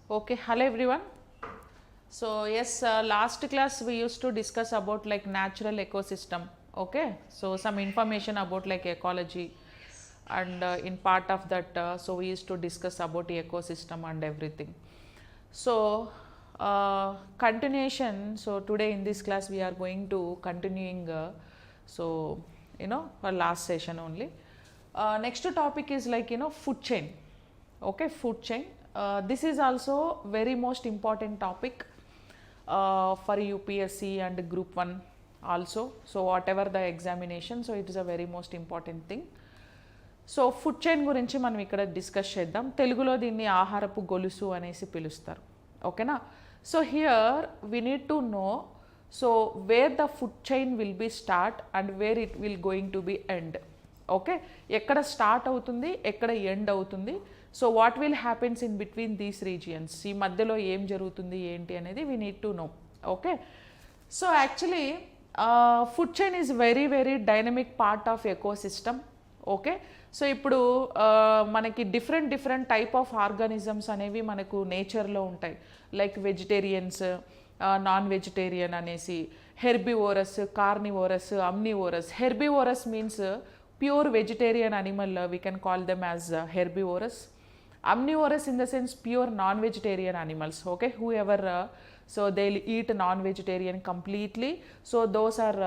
Okay, hello everyone. So yes, last class we used to discuss about like natural ecosystem. Okay, so some information about like ecology, and in part of that, so we used to discuss about the ecosystem and everything. So continuation. So today in this class we are going to continuing. So our last session only. Next topic is like food chain. Okay, food chain. This is also very most important topic for UPSC and group 1 also. So whatever the examination, so it is a very most important thing. So food chain గురించి మనం ఇక్కడ discuss చేద్దాం. తెలుగులో దీన్ని ఆహారపు గొలుసు అనేసి పిలుస్తారు. ఓకేనా. So here we need to know so where the food chain will be start and where it will going to be end. Okay, ఎక్కడ స్టార్ట్ అవుతుంది, ఎక్కడ ఎండ్ అవుతుంది, so what will happens in between these regions, ఈ మధ్యలో ఏం జరుగుతుంది ఏంటి అనేది we need to know. Okay, so actually food chain is very very dynamic part of ecosystem. Okay, so ఇప్పుడు మనకి డిఫరెంట్ టైప్ ఆఫ్ ఆర్గానిజమ్స్ అనేవి మనకు నేచర్లో ఉంటాయి. లైక్ వెజిటేరియన్స్, నాన్ వెజిటేరియన్ అనేసి, herbivorous, carnivorous, omnivorous. Herbivorous means pure vegetarian animal, we can call them as herbivorous. Omnivorous in the sense pure non-vegetarian animals. Okay, whoever so they'll eat non-vegetarian completely, so those are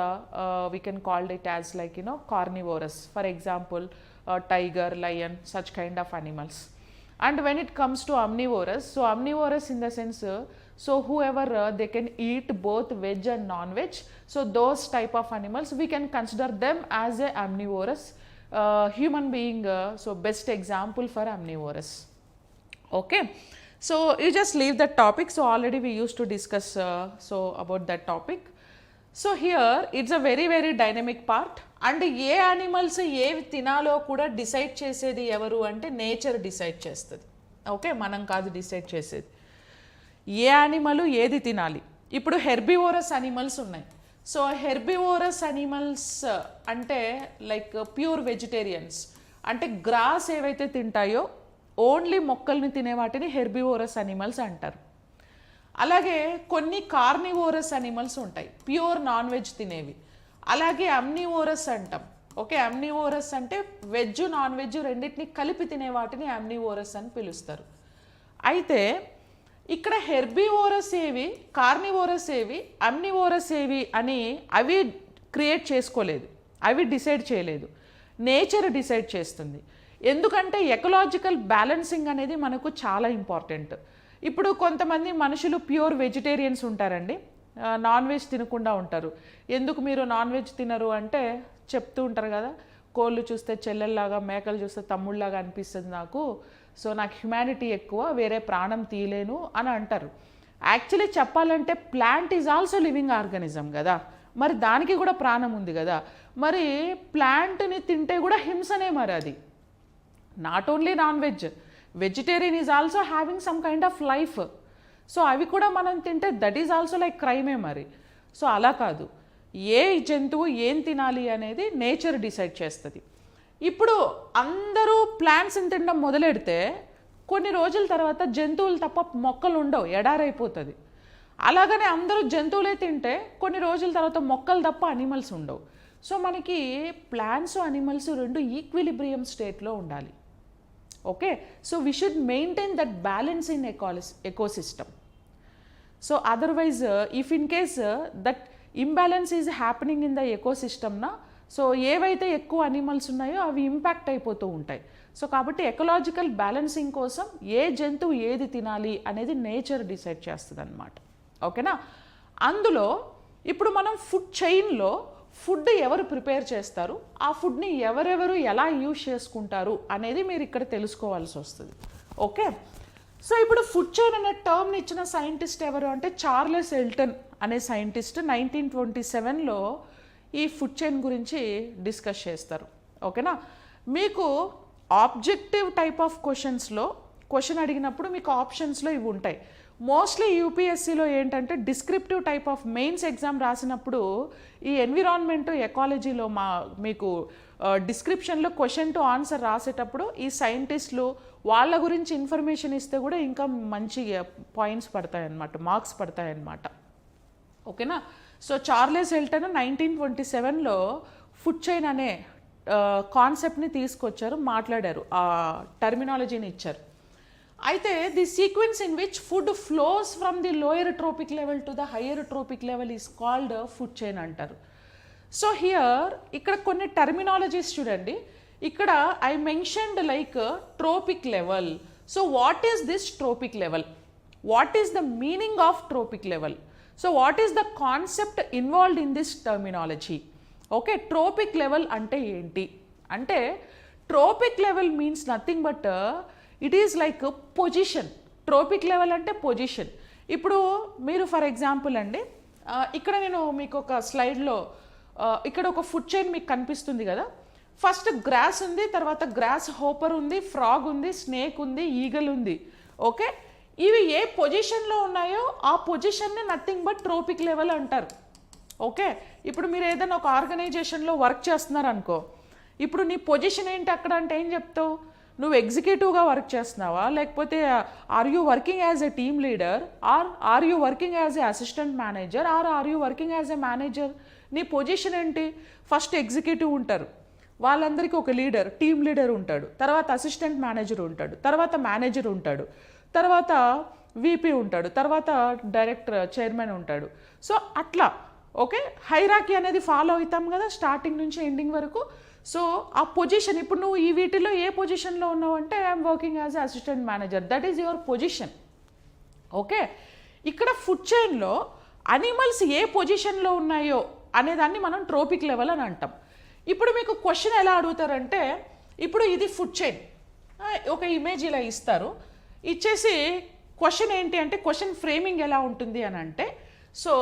we can call it as like carnivorous. For example, tiger, lion, such kind of animals. And when it comes to omnivorous, so omnivorous in the sense so whoever they can eat both veg and non-veg, so those type of animals we can consider them as a omnivorous. Human being, so best example for omnivorous. Okay, so you just leave that topic. So already we used to discuss so about that topic. So here it's a very very dynamic part, and A animals ఏవి తినాలో కూడా decide చేసేది ఎవరు అంటే nature decide చేస్తుంది. Okay, మనం కాదు decide చేసేది. ఏ యానిమల్ ఏది తినాలి. ఇప్పుడు హెర్బివోరస్ అనిమల్స్ ఉన్నాయి. సో హెర్బివోరస్ అనిమల్స్ అంటే లైక్ ప్యూర్ వెజిటేరియన్స్, అంటే గ్రాస్ ఏవైతే తింటాయో ఓన్లీ మొక్కల్ని తినే వాటిని హెర్బివోరస్ అనిమల్స్ అంటారు. అలాగే కొన్ని కార్నివోరస్ అనిమల్స్ ఉంటాయి, ప్యూర్ నాన్ వెజ్ తినేవి. అలాగే అమ్నివోరస్ అంటాం. ఓకే, అమ్నివోరస్ అంటే వెజ్ నాన్ వెజ్ రెండింటిని కలిపి తినే వాటిని అమ్నివోరస్ అని పిలుస్తారు. అయితే ఇక్కడ హెర్బివోరస్ ఏవి, కార్నివోరస్ ఏవి, అమ్నివోరస్ ఏవి అని అవి క్రియేట్ చేసుకోలేదు, అవి డిసైడ్ చేయలేదు, నేచర్ డిసైడ్ చేస్తుంది. ఎందుకంటే ఎకలాజికల్ బ్యాలెన్సింగ్ అనేది మనకు చాలా ఇంపార్టెంట్. ఇప్పుడు కొంతమంది మనుషులు ప్యూర్ వెజిటేరియన్స్ ఉంటారండి, నాన్ వెజ్ తినకుండా ఉంటారు. ఎందుకు మీరు నాన్ వెజ్ తినరు అంటే చెప్తూ ఉంటారు కదా, కోళ్ళు చూస్తే చెల్లెల్లాగా, మేకలు చూస్తే తమ్ముళ్ళలాగా అనిపిస్తుంది నాకు, సో నాకు హ్యుమానిటీ ఎక్కువ, వేరే ప్రాణం తీయలేను అని అంటారు. యాక్చువల్లీ చెప్పాలంటే plant is also living organism కదా, మరి దానికి కూడా ప్రాణం ఉంది కదా, మరి ప్లాంట్ని తింటే కూడా హింసనే మరి అది. Not only non veg, vegetarian is also having some kind of life. So అవి కూడా మనం తింటే దట్ ఈజ్ ఆల్సో లైక్ క్రైమే మరి. సో అలా కాదు, ఏ జంతువు ఏం తినాలి అనేది నేచర్ డిసైడ్ చేస్తుంది. ఇప్పుడు అందరూ ప్లాంట్స్ని తినడం మొదలెడితే కొన్ని రోజుల తర్వాత జంతువులు తప్ప మొక్కలు ఉండవు, ఎడారైపోతుంది. అలాగనే అందరూ జంతువులే తింటే కొన్ని రోజుల తర్వాత మొక్కలు తప్ప అనిమల్స్ ఉండవు. సో మనకి ప్లాంట్స్ అనిమల్స్ రెండు ఈక్విలిబ్రియం స్టేట్లో ఉండాలి. Okay, so we should maintain that balance in ecosystem. So otherwise if in case that imbalance is happening in the ఎకోసిస్టమ్నా, సో ఏవైతే ఎక్కువ అనిమల్స్ ఉన్నాయో అవి ఇంపాక్ట్ అయిపోతూ ఉంటాయి. సో కాబట్టి ఎకలాజికల్ బ్యాలెన్సింగ్ కోసం ఏ జంతువు ఏది తినాలి అనేది నేచర్ డిసైడ్ చేస్తుంది అన్నమాట. ఓకేనా. అందులో ఇప్పుడు మనం ఫుడ్ చైన్లో ఫుడ్ ఎవరు ప్రిపేర్ చేస్తారు, ఆ ఫుడ్ని ఎవరెవరు ఎలా యూజ్ చేసుకుంటారు అనేది మీరు ఇక్కడ తెలుసుకోవాల్సి వస్తుంది. ఓకే, సో ఇప్పుడు ఫుడ్ చైన్ అనే టర్మ్ని ఇచ్చిన సైంటిస్ట్ ఎవరు అంటే చార్లెస్ ఎల్టన్ అనే సైంటిస్ట్ 1927లో ఈ ఫుడ్ చైన్ గురించి డిస్కస్ చేస్తారు. ఓకేనా. మీకు ఆబ్జెక్టివ్ టైప్ ఆఫ్ క్వశ్చన్స్లో క్వశ్చన్ అడిగినప్పుడు మీకు ఆప్షన్స్లో ఇవి ఉంటాయి. మోస్ట్లీ యూపీఎస్సీలో ఏంటంటే descriptive type of mains exam రాసినప్పుడు ఈ ఎన్విరాన్మెంట్ ఎకాలజీలో మీకు డిస్క్రిప్షన్లో క్వశ్చన్ టు ఆన్సర్ రాసేటప్పుడు ఈ సైంటిస్టులు వాళ్ళ గురించి ఇన్ఫర్మేషన్ ఇస్తే కూడా ఇంకా మంచి పాయింట్స్ పడతాయన్నమాట, మార్క్స్ పడతాయన్నమాట. ఓకేనా. సో చార్లెస్ హెల్టన్ 1927లో ఫుడ్ చైన్ అనే కాన్సెప్ట్ని తీసుకొచ్చారు, మాట్లాడారు, ఆ టర్మినాలజీని ఇచ్చారు. అయితే the sequence in which food flows from the lower trophic level to the higher trophic level is called food chain అంటారు. సో హియర్ ఇక్కడ కొన్ని టర్మినాలజీస్ చూడండి. ఇక్కడ I mentioned like trophic level. So what is this trophic level? What is the meaning of trophic level? So what is the concept involved in this terminology? Okay, tropic level అంటే ఏంటి అంటే, tropic level means nothing but it is like position. Tropic level అంటే position. ఇప్పుడు మీరు for example అండి, ఇక్కడ నేను మీకు ఒక స్లైడ్లో ఇక్కడ ఒక ఫుడ్ చైన్ మీకు కనిపిస్తుంది కదా. ఫస్ట్ గ్రాస్ ఉంది, తర్వాత గ్రాస్ హోపర్ ఉంది, ఫ్రాగ్ ఉంది, స్నేక్ ఉంది, ఈగల్ ఉంది. ఓకే, ఇవి ఏ పొజిషన్లో ఉన్నాయో ఆ పొజిషన్ని నథింగ్ బట్ ట్రోపిక్ లెవెల్ అంటారు. ఓకే, ఇప్పుడు మీరు ఏదైనా ఒక ఆర్గనైజేషన్లో వర్క్ చేస్తున్నారు అనుకో, ఇప్పుడు నీ పొజిషన్ ఏంటి అక్కడ అంటే ఏం చెప్తావు? నువ్వు ఎగ్జిక్యూటివ్గా వర్క్ చేస్తున్నావా, లేకపోతే are you working as a team leader, are you working as a assistant manager, are you working as a manager? నీ పొజిషన్ ఏంటి? ఫస్ట్ ఎగ్జిక్యూటివ్ ఉంటారు, వాళ్ళందరికీ ఒక లీడర్, టీమ్ లీడర్ ఉంటాడు, తర్వాత అసిస్టెంట్ మేనేజర్ ఉంటాడు, తర్వాత మేనేజర్ ఉంటాడు, తర్వాత వీపీ ఉంటాడు, తర్వాత డైరెక్టర్ చైర్మన్ ఉంటాడు. సో అట్లా ఓకే, హైరాకీ అనేది ఫాలో అవుతాం కదా స్టార్టింగ్ నుంచి ఎండింగ్ వరకు. సో ఆ పొజిషన్, ఇప్పుడు నువ్వు ఈ వీటిలో ఏ పొజిషన్లో ఉన్నావు అంటే I'm working as a assistant manager, that is your position. Okay, ఇక్కడ ఫుడ్ చైన్లో అనిమల్స్ ఏ పొజిషన్లో ఉన్నాయో అనేదాన్ని మనం ట్రోపిక్ లెవెల్ అని అంటాం. ఇప్పుడు మీకు క్వశ్చన్ ఎలా అడుగుతారంటే, ఇప్పుడు ఇది ఫుడ్ చైన్, ఒక ఇమేజ్ ఇలా ఇస్తారు, ఇచ్చేసి క్వశ్చన్ ఏంటి అంటే, క్వశ్చన్ ఫ్రేమింగ్ ఎలా ఉంటుంది అని అంటే, సో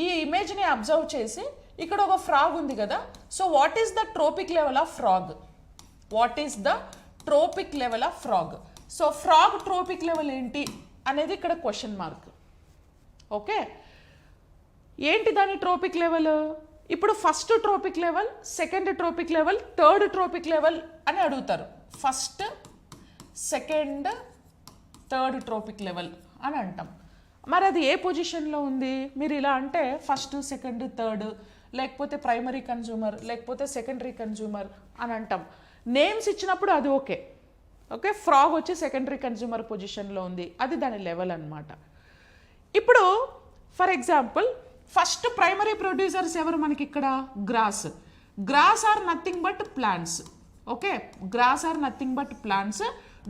ఈ ఇమేజ్ని అబ్జర్వ్ చేసి ఇక్కడ ఒక ఫ్రాగ్ ఉంది కదా. So what is the trophic level of frog? What is the trophic level of frog? So frog tropic level ఏంటి అనేది ఇక్కడ క్వశ్చన్ మార్క్. ఓకే, ఏంటి దాని ట్రోపిక్ లెవెల్? ఇప్పుడు first trophic level, second trophic level, third trophic level అని అడుగుతారు. First, second, third trophic level అని అంటాం. మరి అది ఏ పొజిషన్లో ఉంది? మీరు ఇలా అంటే ఫస్ట్, సెకండ్, థర్డ్, లేకపోతే ప్రైమరీ కన్జ్యూమర్, లేకపోతే సెకండరీ కన్జ్యూమర్ అని అంటాం. నేమ్స్ ఇచ్చినప్పుడు అది ఓకే. ఓకే, ఫ్రాగ్ వచ్చి సెకండరీ కన్జ్యూమర్ పొజిషన్లో ఉంది, అది దాని లెవెల్ అన్నమాట. ఇప్పుడు for example first primary producers ఎవరు మనకి ఇక్కడ? Grass. Grass are nothing but plants. Okay, grass are nothing but plants,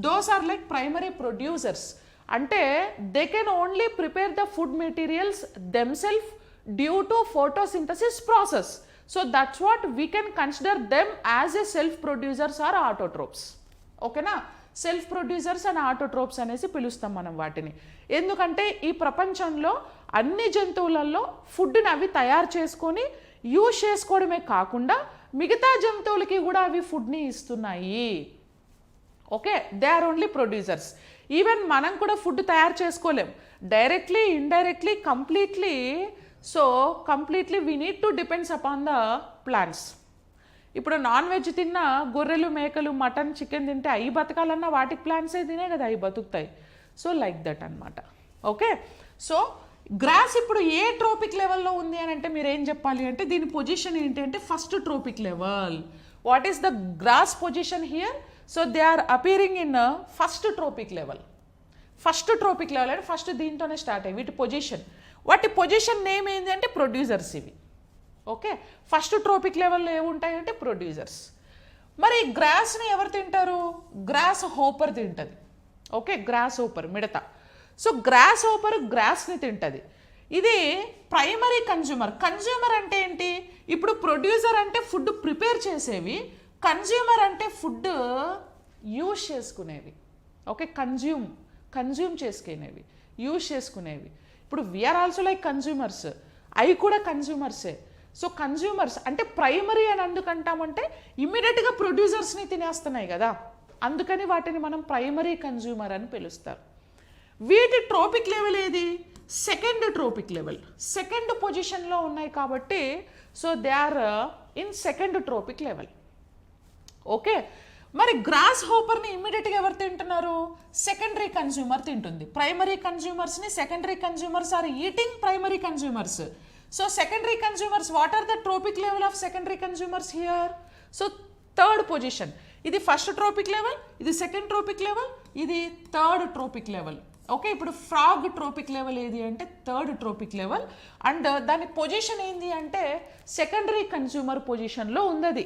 those are like primary producers. అంటే they can only prepare the food materials themselves due to photosynthesis process. So that's what we can consider them as a self producers or autotrophs. ఓకేనా, self producers and autotrophs అనేసి పిలుస్తాం మనం వాటిని. ఎందుకంటే ఈ ప్రపంచంలో అన్ని జంతువులలో ఫుడ్ని అవి తయారు చేసుకొని యూజ్ చేసుకోవడమే కాకుండా మిగతా జంతువులకి కూడా అవి ఫుడ్ని ఇస్తున్నాయి. Okay, they are only producers. Even మనం కూడా ఫుడ్ తయారు చేసుకోలేం directly, indirectly, completely. So completely we need to depends upon the plants. ఇప్పుడు నాన్ వెజ్ తిన్నా, గొర్రెలు, మేకలు, మటన్, చికెన్ తింటే అవి బతకాలన్నా వాటికి ప్లాంట్సే తినే కదా అవి బతుకుతాయి. సో లైక్ దట్ అనమాట. ఓకే, సో గ్రాస్ ఇప్పుడు ఏ ట్రోపిక్ లెవెల్లో ఉంది అని అంటే మీరు ఏం చెప్పాలి అంటే దీని పొజిషన్ ఏంటి అంటే first trophic level. What is the grass position here? So they are appearing in first trophic level. First trophic level అంటే ఫస్ట్ దీంతోనే స్టార్ట్ అయ్యి వీటి పొజిషన్, వాటి పొజిషన్ నేమ్ ఏంటి అంటే ప్రొడ్యూసర్స్ ఇవి. ఓకే, ఫస్ట్ ట్రోపిక్ లెవెల్లో ఏముంటాయంటే ప్రొడ్యూసర్స్. మరి గ్రాస్ని ఎవరు తింటారు? గ్రాస్ హోపర్ తింటుంది. ఓకే, గ్రాస్ హోపర్ మిడత. సో గ్రాస్ హోపర్ గ్రాస్ని తింటుంది. ఇది ప్రైమరీ కన్జ్యూమర్. కన్జ్యూమర్ అంటే ఏంటి? ఇప్పుడు ప్రొడ్యూసర్ అంటే ఫుడ్ ప్రిపేర్ చేసేవి, కన్జ్యూమర్ అంటే ఫుడ్ యూజ్ చేసుకునేవి. ఓకే, కన్జ్యూమ్ చేసుకునేవి, యూజ్ చేసుకునేవి. ఇప్పుడు వీఆర్ ఆల్సో లైక్ కన్జ్యూమర్స్, అవి కూడా కన్జ్యూమర్సే. సో కన్జ్యూమర్స్ అంటే ప్రైమరీ అని ఎందుకంటామంటే ఇమ్మీడియట్గా ప్రొడ్యూసర్స్ని తినేస్తున్నాయి కదా. అందుకని వాటిని మనం ప్రైమరీ కన్జ్యూమర్ అని పిలుస్తారు. వీటి ట్రోపిక్ లెవెల్ ఏది? Second trophic level. సెకండ్ పొజిషన్లో ఉన్నాయి కాబట్టి so they are in second trophic level. Okay, మరి గ్రాస్ హోపర్ని ఇమ్మీడియట్గా ఎవరు తింటున్నారు? సెకండరీ కన్జ్యూమర్ తింటుంది. ప్రైమరీ కన్జ్యూమర్స్ని secondary consumers are eating primary consumers. So secondary consumers, what are the trophic level of secondary consumers here? So third position. ఇది first trophic level, ఇది సెకండ్ ట్రోపిక్ లెవెల్, ఇది థర్డ్ ట్రోపిక్ లెవెల్. ఓకే, ఇప్పుడు frog tropic level ఏది అంటే third trophic level, and దాని position ఏంది అంటే secondary consumer పొజిషన్లో ఉంది.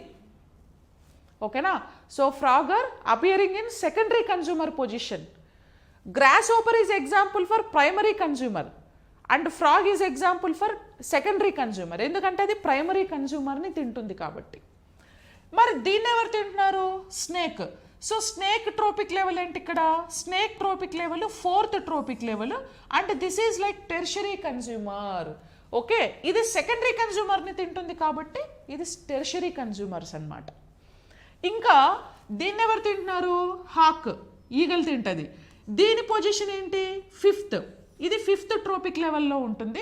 ఓకేనా? So frog are appearing in secondary consumer position. Grasshopper is example for primary consumer and frog is example for secondary consumer, ఎందుకంటే అది ప్రైమరీ కన్జ్యూమర్ని తింటుంది కాబట్టి. మరి దీన్ని ఎవరు తింటున్నారు? Snake. So snake tropic level ఏంటి ఇక్కడ? Snake tropic level fourth tropic level, and this is like tertiary consumer. Okay, ఇది సెకండరీ కన్జ్యూమర్ని తింటుంది కాబట్టి ఇది టెర్షరీ కన్జ్యూమర్స్ అన్నమాట. ఇంకా దీన్ని ఎవరు తింటున్నారు? హాక్, ఈగల్ తింటుంది. దీని పొజిషన్ ఏంటి? ఫిఫ్త్. ఇది ఫిఫ్త్ ట్రోపిక్ లెవెల్లో ఉంటుంది.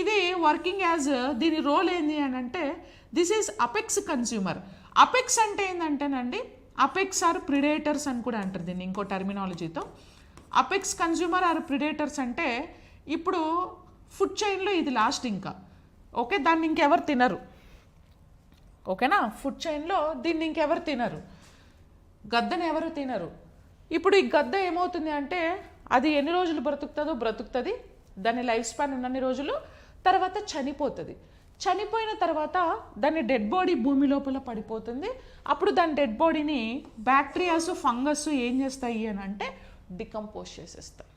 ఇది వర్కింగ్ యాజ్, దీని రోల్ ఏంటి అని అంటే this is apex consumer. Apex అంటే ఏంటంటేనండి, అపెక్స్ ఆర్ ప్రిడేటర్స్ అని కూడా అంటారు దీన్ని ఇంకో టర్మినాలజీతో. అపెక్స్ కన్జ్యూమర్ ఆర్ ప్రిడేటర్స్ అంటే ఇప్పుడు ఫుడ్ చైన్లో ఇది లాస్ట్ ఇంకా. ఓకే, దాన్ని ఇంకెవరు తినరు. ఓకేనా? ఫుడ్ చైన్లో దీన్ని ఇంకెవరు తినరు, గద్దని ఎవరు తినరు. ఇప్పుడు ఈ గద్ద ఏమవుతుంది అంటే అది ఎన్ని రోజులు బ్రతుకుతుంది, దాని లైఫ్ స్పాన్ ఉన్నన్ని రోజులు, తర్వాత చనిపోతుంది. చనిపోయిన తర్వాత దాని డెడ్ బాడీ భూమి లోపల పడిపోతుంది. అప్పుడు దాని డెడ్ బాడీని బ్యాక్టీరియాస్, ఫంగస్ ఏం చేస్తాయి అని అంటే డికంపోజ్ చేసేస్తాయి.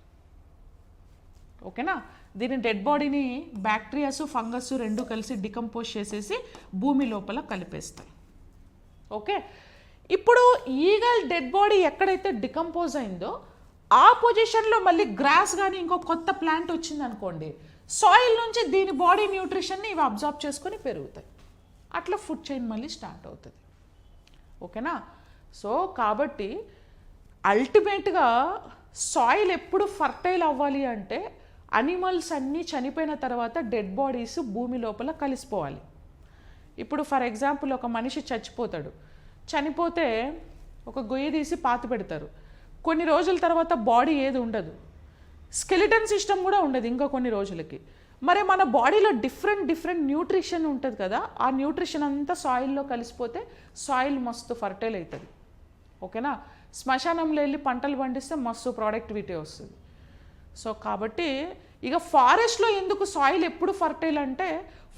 ఓకేనా? దీని డెడ్ బాడీని బ్యాక్టీరియాస్, ఫంగస్ రెండు కలిసి డికంపోజ్ చేసేసి భూమి లోపల కలిపేస్తాయి. ఓకే, ఇప్పుడు ఈగల్ డెడ్ బాడీ ఎక్కడైతే డికంపోజ్ అయిందో ఆ పొజిషన్లో మళ్ళీ గ్రాస్ కానీ ఇంకో కొత్త ప్లాంట్ వచ్చింది అనుకోండి, సాయిల్ నుంచి దీని బాడీ న్యూట్రిషన్ని ఇవి అబ్జార్బ్ చేసుకొని పెరుగుతాయి. అట్లా ఫుడ్ చైన్ మళ్ళీ స్టార్ట్ అవుతుంది. ఓకేనా? సో కాబట్టి అల్టిమేట్గా సాయిల్ ఎప్పుడు ఫర్టైల్ అవ్వాలి అంటే అనిమల్స్ అన్నీ చనిపోయిన తర్వాత డెడ్ బాడీస్ భూమి లోపల కలిసిపోవాలి. ఇప్పుడు ఫర్ ఎగ్జాంపుల్ ఒక మనిషి చచ్చిపోతాడు, చనిపోతే ఒక గొయ్యి తీసి పాతి పెడతారు. కొన్ని రోజుల తర్వాత బాడీ ఏది ఉండదు, స్కెలిటన్ సిస్టమ్ కూడా ఉండదు ఇంకా కొన్ని రోజులకి. మరి మన బాడీలో డిఫరెంట్ న్యూట్రిషన్ ఉంటుంది కదా, ఆ న్యూట్రిషన్ అంతా సాయిల్లో కలిసిపోతే సాయిల్ మస్తు ఫర్టైల్ అవుతుంది. ఓకేనా? శ్మశానంలో వెళ్ళి పంటలు పండిస్తే మస్తు ప్రొడక్టివిటీ వస్తుంది. సో కాబట్టి ఇక ఫారెస్ట్లో ఎందుకు సాయిల్ ఎప్పుడు ఫర్టైల్ అంటే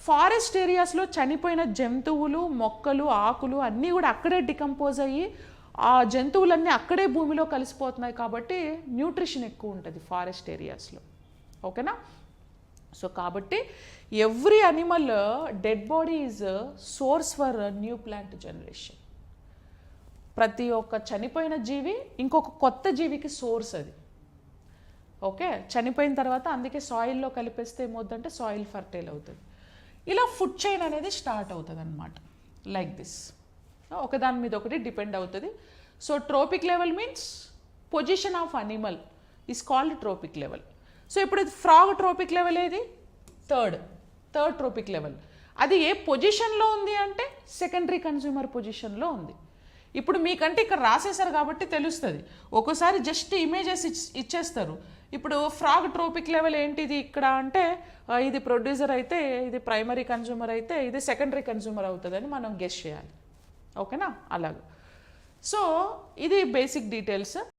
ఫారెస్ట్ ఏరియాస్లో చనిపోయిన జంతువులు, మొక్కలు, ఆకులు అన్నీ కూడా అక్కడే డికంపోజ్ అయ్యి ఆ జంతువులన్నీ అక్కడే భూమిలో కలిసిపోతున్నాయి కాబట్టి న్యూట్రిషన్ ఎక్కువ ఉంటుంది ఫారెస్ట్ ఏరియాస్లో. ఓకేనా? సో కాబట్టి every animal dead body is source for new plant generation. ప్రతి ఒక్క చనిపోయిన జీవి ఇంకొక కొత్త జీవికి సోర్స్ అది. ఓకే, చనిపోయిన తర్వాత అందుకే సాయిల్లో కలిపేస్తే ఏమవుతుందంటే సాయిల్ ఫర్టైల్ అవుతుంది. ఇలా ఫుడ్ చైన్ అనేది స్టార్ట్ అవుతుంది అన్నమాట. లైక్ దిస్, ఒకదాని మీద ఒకటి డిపెండ్ అవుతుంది. So tropic level means position of animal is called tropic level. So ఇప్పుడు ఫ్రాగ్ ట్రోపిక్ లెవెల్ ఏది? Third trophic level. అది ఏ పొజిషన్లో ఉంది అంటే సెకండరీ కన్జ్యూమర్ పొజిషన్లో ఉంది. ఇప్పుడు మీకంటే ఇక్కడ రాసేసారు కాబట్టి తెలుస్తుంది. ఒక్కోసారి జస్ట్ ఇమేజెస్ ఇచ్చేస్తారు. ఇప్పుడు ఫ్రాగ్ ట్రోపిక్ లెవెల్ ఏంటిది ఇక్కడ అంటే ఇది ప్రొడ్యూసర్ అయితే, ఇది ప్రైమరీ కన్జ్యూమర్ అయితే, ఇది సెకండరీ కన్జ్యూమర్ అవుతుందని మనం గెస్ చేయాలి. ఓకేనా? అలాగ. సో ఇది బేసిక్ డీటెయిల్స్.